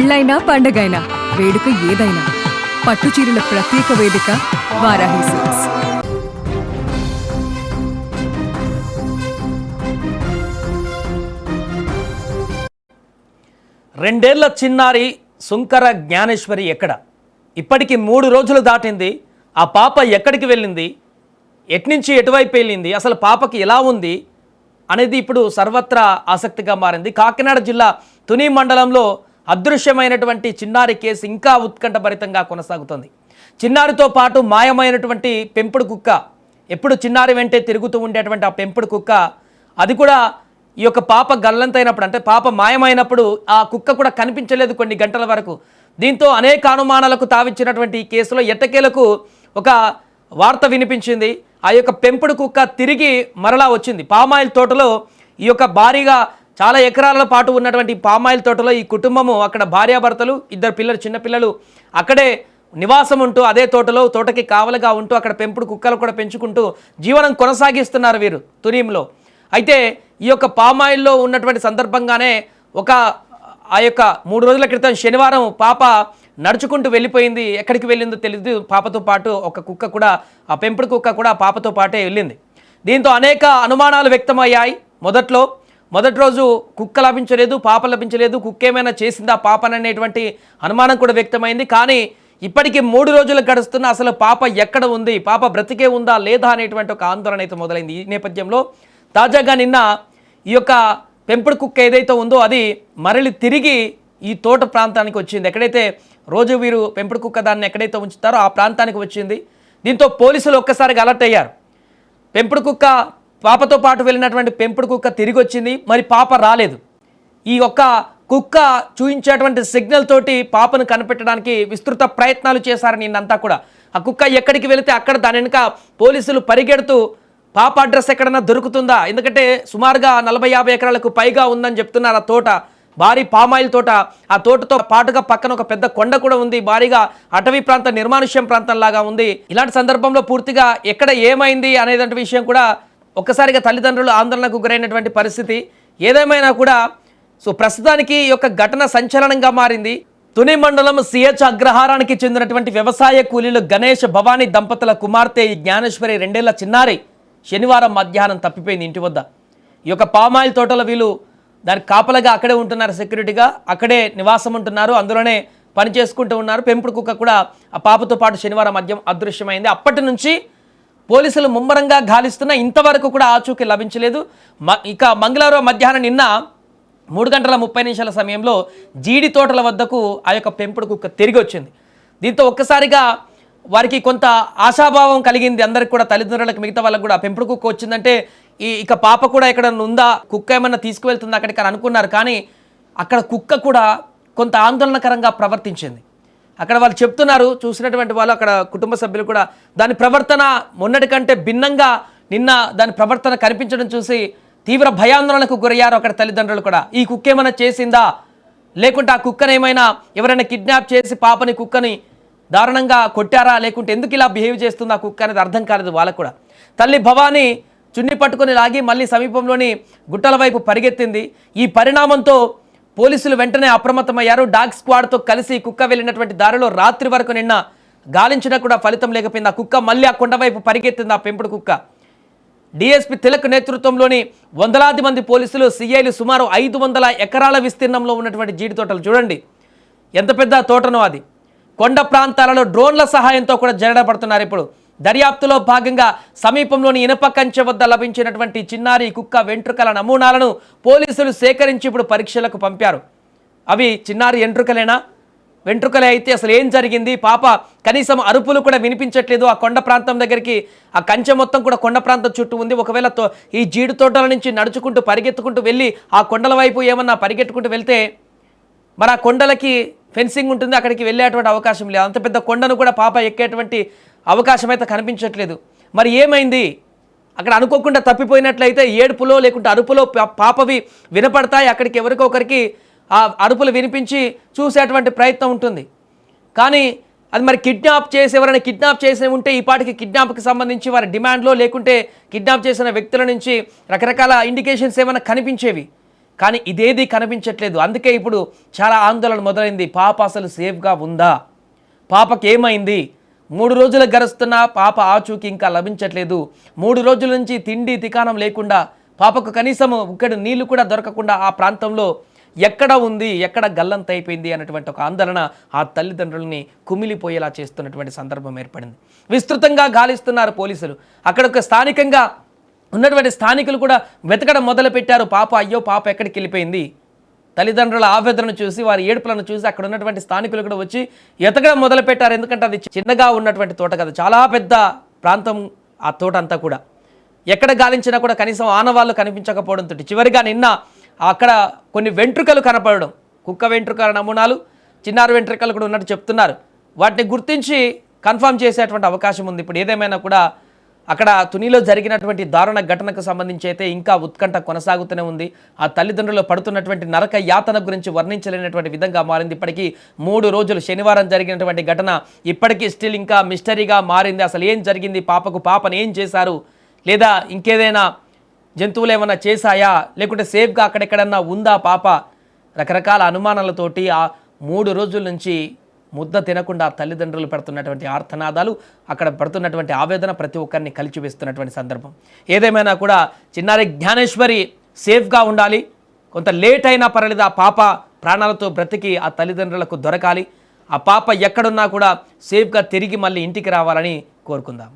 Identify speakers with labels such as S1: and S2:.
S1: పెళ్ళైనా పండగైనా వేడుక ఏదైనా పట్టుచీరల ప్రత్యేక వేదిక వారాహి సిల్క్స్.
S2: రెండేళ్ల చిన్నారి సుంకర జ్ఞానేశ్వరి ఎక్కడ? ఇప్పటికి 3 రోజులు దాటింది. ఆ పాప ఎక్కడికి వెళ్ళింది, ఎట్నుంచి ఎటువైపు వెళ్ళింది, అసలు పాపకి ఎలా ఉంది అనేది ఇప్పుడు సర్వత్రా ఆసక్తిగా మారింది. కాకినాడ జిల్లా తుని మండలంలో అదృశ్యమైనటువంటి చిన్నారి కేసు ఇంకా ఉత్కంఠభరితంగా కొనసాగుతుంది. చిన్నారితో పాటు మాయమైనటువంటి పెంపుడు కుక్క, ఎప్పుడు చిన్నారి వెంటే తిరుగుతూ ఉండేటువంటి ఆ పెంపుడు కుక్క, అది కూడా ఈ యొక్క పాప గల్లంతైనప్పుడు, అంటే పాప మాయమైనప్పుడు ఆ కుక్క కూడా కనిపించలేదు కొన్ని గంటల వరకు. దీంతో అనేక అనుమానాలకు తావిచ్చినటువంటి ఈ కేసులో ఎట్టకేలకు ఒక వార్త వినిపించింది. ఆ యొక్క పెంపుడు కుక్క తిరిగి మరలా వచ్చింది. పామాయిల్ తోటలో ఈ యొక్క భారీగా చాలా ఎకరాల పాటు ఉన్నటువంటి పామాయిల్ తోటలో ఈ కుటుంబము, అక్కడ భార్యాభర్తలు, 2 పిల్లలు, చిన్నపిల్లలు అక్కడే నివాసం ఉంటూ అదే తోటకి కావలిగా ఉంటూ అక్కడ పెంపుడు కుక్కలు కూడా పెంచుకుంటూ జీవనం కొనసాగిస్తున్నారు వీరు తునీంలో. అయితే ఈ యొక్క పామాయిల్లో ఉన్నటువంటి సందర్భంగానే ఆ యొక్క 3 రోజుల క్రితం శనివారం పాప నడుచుకుంటూ వెళ్ళిపోయింది. ఎక్కడికి వెళ్ళిందో తెలియదు. పాపతో పాటు ఒక కుక్క కూడా, ఆ పెంపుడు కుక్క కూడా పాపతో పాటే వెళ్ళింది. దీంతో అనేక అనుమానాలు వ్యక్తమయ్యాయి. మొదటి రోజు కుక్క లభించలేదు, పాప లభించలేదు, కుక్క ఏమైనా చేసిందా పాపననేటువంటి అనుమానం కూడా వ్యక్తమైంది. కానీ ఇప్పటికీ 3 రోజులు గడుస్తున్న అసలు పాప ఎక్కడ ఉంది, పాప బ్రతికే ఉందా లేదా అనేటువంటి ఒక ఆందోళన అయితే మొదలైంది. ఈ నేపథ్యంలో తాజాగా నిన్న ఈ యొక్క పెంపుడు కుక్క ఏదైతే ఉందో అది మరలి తిరిగి ఈ తోట ప్రాంతానికి వచ్చింది. ఎక్కడైతే రోజు వీరు పెంపుడు కుక్క దాన్ని ఎక్కడైతే ఉంచుతారో ఆ ప్రాంతానికి వచ్చింది. దీంతో పోలీసులు ఒక్కసారిగా అలర్ట్ అయ్యారు. పెంపుడు కుక్క, పాపతో పాటు వెళ్ళినటువంటి పెంపుడు కుక్క తిరిగి వచ్చింది, మరి పాప రాలేదు. ఈ యొక్క కుక్క చూపించేటువంటి సిగ్నల్ తోటి పాపను కనిపెట్టడానికి విస్తృత ప్రయత్నాలు చేశారు నిన్నంతా కూడా. ఆ కుక్క ఎక్కడికి వెళితే అక్కడ దాని వెనుక పోలీసులు పరిగెడుతూ పాప అడ్రస్ ఎక్కడన్నా దొరుకుతుందా, ఎందుకంటే సుమారుగా 40-50 ఎకరాలకు పైగా ఉందని చెప్తున్నారు ఆ తోట, భారీ పామాయిల్ తోట. ఆ తోటతో పాటుగా పక్కన ఒక పెద్ద కొండ కూడా ఉంది, భారీగా అటవీ ప్రాంతం, నిర్మానుష్యం ప్రాంతంలాగా ఉంది. ఇలాంటి సందర్భంలో పూర్తిగా ఎక్కడ ఏమైంది అనేటువంటి విషయం కూడా ఒక్కసారిగా తల్లిదండ్రులు ఆందోళనకు గురైనటువంటి పరిస్థితి. ఏదేమైనా కూడా ప్రస్తుతానికి ఈ యొక్క ఘటన సంచలనంగా మారింది. తుని మండలం సిహెచ్ అగ్రహారానికి చెందినటువంటి వ్యవసాయ కూలీలు గణేష్, భవానీ దంపతుల కుమార్తె ఈ జ్ఞానేశ్వరి 2ఏళ్ల చిన్నారి శనివారం మధ్యాహ్నం తప్పిపోయింది ఇంటి వద్ద. ఈ యొక్క పామాయిల్ తోటలో వీళ్ళు దానికి కాపలగా అక్కడే ఉంటున్నారు, సెక్యూరిటీగా అక్కడే నివాసం ఉంటున్నారు, అందులోనే పని చేసుకుంటూ ఉన్నారు. పెంపుడు కుక్క కూడా ఆ పాపతో పాటు శనివారం మధ్యం అదృశ్యమైంది. అప్పటి నుంచి పోలీసులు ముమ్మరంగా గాలిస్తున్నా ఇంతవరకు కూడా ఆచూకీ లభించలేదు. ఇక మంగళవారం మధ్యాహ్నం నిన్న 3:30 సమయంలో జీడి తోటల వద్దకు ఆ యొక్క పెంపుడు కుక్క తిరిగి వచ్చింది. దీంతో ఒక్కసారిగా వారికి కొంత ఆశాభావం కలిగింది అందరికి కూడా, తల్లిదండ్రులకు, మిగతా వాళ్ళకు కూడా. పెంపుడు కుక్క వచ్చిందంటే ఇక పాప కూడా ఎక్కడ ఉందా, కుక్క ఏమన్నా తీసుకువెళ్తుందా అక్కడికి అని అనుకున్నారు. కానీ అక్కడ కుక్క కూడా కొంత ఆందోళనకరంగా ప్రవర్తించింది. అక్కడ వాళ్ళు చెప్తున్నారు, చూసినటువంటి వాళ్ళు, అక్కడ కుటుంబ సభ్యులు కూడా దాని ప్రవర్తన మొన్నటి కంటే భిన్నంగా నిన్న దాని ప్రవర్తన కనిపించడం చూసి తీవ్ర భయాందోళనకు గురయ్యారు అక్కడ తల్లిదండ్రులు కూడా. ఈ కుక్క ఏమైనా చేసిందా, లేకుంటే ఆ కుక్కను ఏమైనా ఎవరైనా కిడ్నాప్ చేసి పాపని, కుక్కని దారుణంగా కొట్టారా, లేకుంటే ఎందుకు ఇలా బిహేవ్ చేస్తుంది ఆ కుక్క అనేది అర్థం కాలేదు వాళ్ళకు కూడా. తల్లి భవానీ చున్ని పట్టుకొని లాగి మళ్ళీ సమీపంలోని గుట్టల వైపు పరిగెత్తింది. ఈ పరిణామంతో పోలీసులు వెంటనే అప్రమత్తమయ్యారు. డాగ్ స్క్వాడ్తో కలిసి కుక్క వెళ్ళినటువంటి దారిలో రాత్రి వరకు నిన్న గాలించినా కూడా ఫలితం లేకపోయింది. ఆ కుక్క మళ్ళీ ఆ కొండ వైపు పరిగెత్తింది, ఆ పెంపుడు కుక్క. డిఎస్పీ తిలక్ నేతృత్వంలోని వందలాది మంది పోలీసులు, సిఐలు సుమారు 500 ఎకరాల విస్తీర్ణంలో ఉన్నటువంటి జీడి తోటలు చూడండి ఎంత పెద్ద తోటనో అది. కొండ ప్రాంతాలలో డ్రోన్ల సహాయంతో కూడా జరగబడుతున్నారు. ఇప్పుడు దర్యాప్తులో భాగంగా సమీపంలోని ఇనప కంచె వద్ద లభించినటువంటి చిన్నారి కుక్క వెంట్రుకల నమూనాలను పోలీసులు సేకరించి ఇప్పుడు పరీక్షలకు పంపారు. అవి చిన్నారి వెంట్రుకలేనా, వెంట్రుకలే అయితే అసలు ఏం జరిగింది, పాప కనీసం అరుపులు కూడా వినిపించట్లేదు. ఆ కొండ ప్రాంతం దగ్గరికి, ఆ కంచె మొత్తం కూడా కొండ ప్రాంతం చుట్టూ ఉంది. ఒకవేళ ఈ జీడి తోటల నుంచి నడుచుకుంటూ పరిగెత్తుకుంటూ వెళ్ళి ఆ కొండల వైపు ఏమన్నా పరిగెట్టుకుంటూ వెళ్తే మరి ఆ కొండలకి ఫెన్సింగ్ ఉంటుంది, అక్కడికి వెళ్ళేటువంటి అవకాశం లేదు. అంత పెద్ద కొండను కూడా పాప ఎక్కేటువంటి అవకాశం అయితే కనిపించట్లేదు. మరి ఏమైంది అక్కడ? అనుకోకుండా తప్పిపోయినట్లయితే ఏడుపులో లేకుంటే అరుపులో పాపవి వినపడతాయి. అక్కడికి ఎవరికొకరికి ఆ అరుపులు వినిపించి చూసేటువంటి ప్రయత్నం ఉంటుంది. కానీ అది మరి కిడ్నాప్ చేసి, ఎవరైనా కిడ్నాప్ చేసి ఉంటే ఈ పాటికి కిడ్నాప్కి సంబంధించి వారి డిమాండ్లో లేకుంటే కిడ్నాప్ చేసిన వ్యక్తుల నుంచి రకరకాల ఇండికేషన్స్ ఏమైనా కనిపించేవి. కానీ ఇదేది కనిపించట్లేదు. అందుకే ఇప్పుడు చాలా ఆందోళన మొదలైంది. పాప అసలు సేఫ్గా ఉందా, పాపకి ఏమైంది, 3 రోజులు గడుస్తున్నా పాప ఆచూకీ ఇంకా లభించట్లేదు. 3 రోజుల నుంచి తిండి తికాణం లేకుండా, పాపకు కనీసం ఉక్కడి నీళ్లు కూడా దొరకకుండా ఆ ప్రాంతంలో ఎక్కడ ఉంది, ఎక్కడ గల్లంతైపోయింది అన్నటువంటి ఒక ఆందోళన ఆ తల్లిదండ్రులని కుమిలిపోయేలా చేస్తున్నటువంటి సందర్భం ఏర్పడింది. విస్తృతంగా గాలిస్తున్నారు పోలీసులు. అక్కడ ఒక స్థానికంగా ఉన్నటువంటి స్థానికులు కూడా వెతకడం మొదలుపెట్టారు. అయ్యో పాప ఎక్కడికి వెళ్ళిపోయింది. తల్లిదండ్రుల ఆవేదనను చూసి, వారి ఏడుపులను చూసి అక్కడ ఉన్నటువంటి స్థానికులు కూడా వచ్చి ఎతకడం మొదలుపెట్టారు. ఎందుకంటే అది చిన్నగా ఉన్నటువంటి తోట కదా, చాలా పెద్ద ప్రాంతం ఆ తోట అంతా కూడా. ఎక్కడ గాలించినా కూడా కనీసం ఆనవాళ్ళు కనిపించకపోవడంతో చివరిగా నిన్న అక్కడ కొన్ని వెంట్రుకలు కనపడడం, కుక్క వెంట్రుకల నమూనాలు, చిన్నారి వెంట్రుకలు కూడా ఉన్నట్టు చెప్తున్నారు. వాటిని గుర్తించి కన్ఫర్మ్ చేసేటువంటి అవకాశం ఉంది. ఇప్పుడు ఏదేమైనా కూడా అక్కడ తునిలో జరిగినటువంటి దారుణ ఘటనకు సంబంధించి అయితే ఇంకా ఉత్కంఠ కొనసాగుతూనే ఉంది. ఆ తల్లిదండ్రులు పడుతున్నటువంటి నరక యాతన గురించి వర్ణించలేనటువంటి విధంగా మారింది. ఇప్పటికీ 3 రోజులు, శనివారం జరిగినటువంటి ఘటన ఇప్పటికీ స్టిల్ ఇంకా మిస్టరీగా మారింది. అసలు ఏం జరిగింది, పాపని ఏం చేశారు, లేదా ఇంకేదైనా జంతువులు ఏమైనా చేశాయా, లేకుంటే సేఫ్గా అక్కడెక్కడన్నా ఉందా పాప, రకరకాల అనుమానాలతోటి ఆ 3 రోజుల నుంచి ముద్ద తినకుండా తల్లిదండ్రులు పడుతున్నటువంటి ఆర్తనాదాలు, అక్కడ పడుతున్నటువంటి ఆవేదన ప్రతి ఒక్కరిని కలిచివేస్తున్నటువంటి సందర్భం. ఏదేమైనా కూడా చిన్నారి జ్ఞానేశ్వరి సేఫ్గా ఉండాలి. కొంత లేట్ అయినా పర్వాలేదు, ఆ పాప ప్రాణాలతో బ్రతికి ఆ తల్లిదండ్రులకు దొరకాలి. ఆ పాప ఎక్కడున్నా కూడా సేఫ్గా తిరిగి మళ్ళీ ఇంటికి రావాలని కోరుకుందాం.